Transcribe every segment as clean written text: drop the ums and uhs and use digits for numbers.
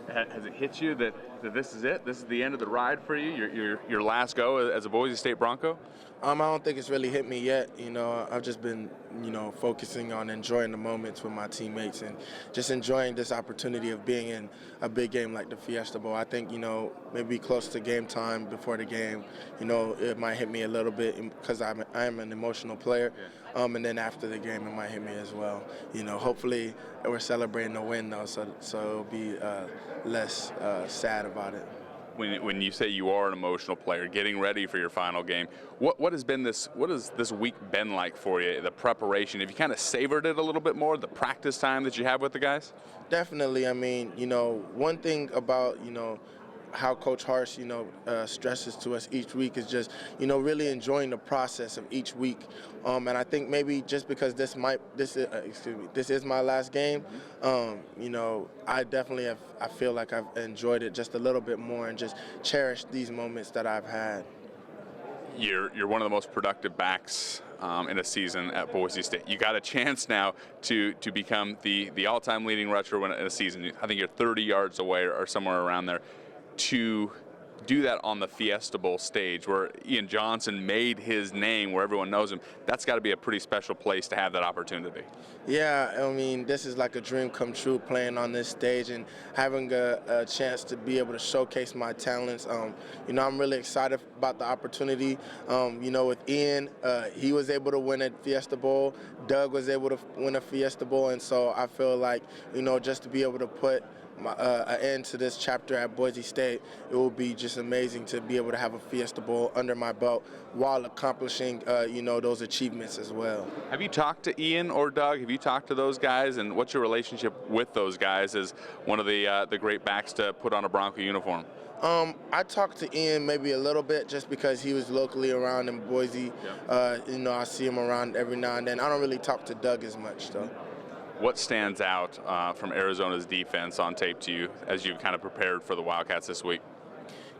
Has it hit you that this is it? This is the end of the ride for you? Your last go as a Boise State Bronco? I don't think it's really hit me yet. I've just been, focusing on enjoying the moments with my teammates and just enjoying this opportunity of being in a big game like the Fiesta Bowl. I think, maybe close to game time before the game, it might hit me a little bit because I am an emotional player. Yeah. And then after the game, it might hit me as well. Hopefully we're celebrating a win though, so it'll be less sad about it. When you say you are an emotional player, getting ready for your final game, what has this week been like for you? The preparation, have you kind of savored it a little bit more? The practice time that you have with the guys? Definitely. I mean, one thing about how Coach Harsh, stresses to us each week is just, really enjoying the process of each week. And I think maybe just because this is my last game, I definitely I feel like I've enjoyed it just a little bit more and just cherished these moments that I've had. You're one of the most productive backs in a season at Boise State. You got a chance now to become the all-time leading rusher in a season. I think you're 30 yards away or somewhere around there. To do that on the Fiesta Bowl stage where Ian Johnson made his name, where everyone knows him, that's got to be a pretty special place to have that opportunity. Yeah, I mean, this is like a dream come true, playing on this stage and having a chance to be able to showcase my talents. I'm really excited about the opportunity. With Ian, he was able to win a Fiesta Bowl. Doug was able to win a Fiesta Bowl, and so I feel like, just to be able to put an end to this chapter at Boise State, it will be just amazing to be able to have a Fiesta Bowl under my belt while accomplishing, those achievements as well. Have you talked to Ian or Doug? Have you talked to those guys? And what's your relationship with those guys as one of the great backs to put on a Bronco uniform? I talked to Ian maybe a little bit just because he was locally around in Boise. Yeah. I see him around every now and then. I don't really talk to Doug as much, though. What stands out from Arizona's defense on tape to you as you've kind of prepared for the Wildcats this week?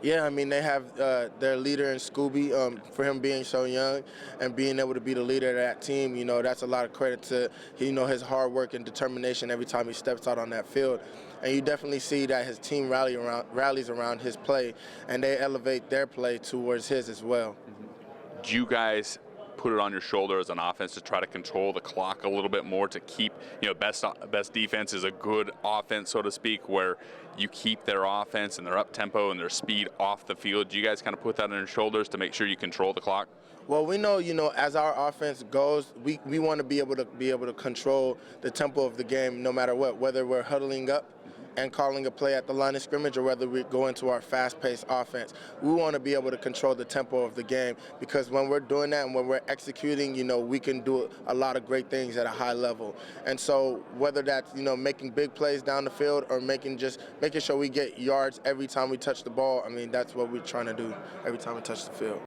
Yeah, I mean, they have their leader in Scooby, for him being so young and being able to be the leader of that team. That's a lot of credit to, his hard work and determination every time he steps out on that field. And you definitely see that his team rallies around his play, and they elevate their play towards his as well. Mm-hmm. Do you guys put it on your shoulder as an offense to try to control the clock a little bit more, to keep, best defense is a good offense, so to speak, where you keep their offense and their up-tempo and their speed off the field? Do you guys kind of put that on your shoulders to make sure you control the clock? Well, we know, as our offense goes, we want to be able to control the tempo of the game no matter what, whether we're huddling up and calling a play at the line of scrimmage or whether we go into our fast-paced offense. We want to be able to control the tempo of the game, because when we're doing that and when we're executing, we can do a lot of great things at a high level. And so whether that's, making big plays down the field or making sure we get yards every time we touch the ball, I mean, that's what we're trying to do every time we touch the field.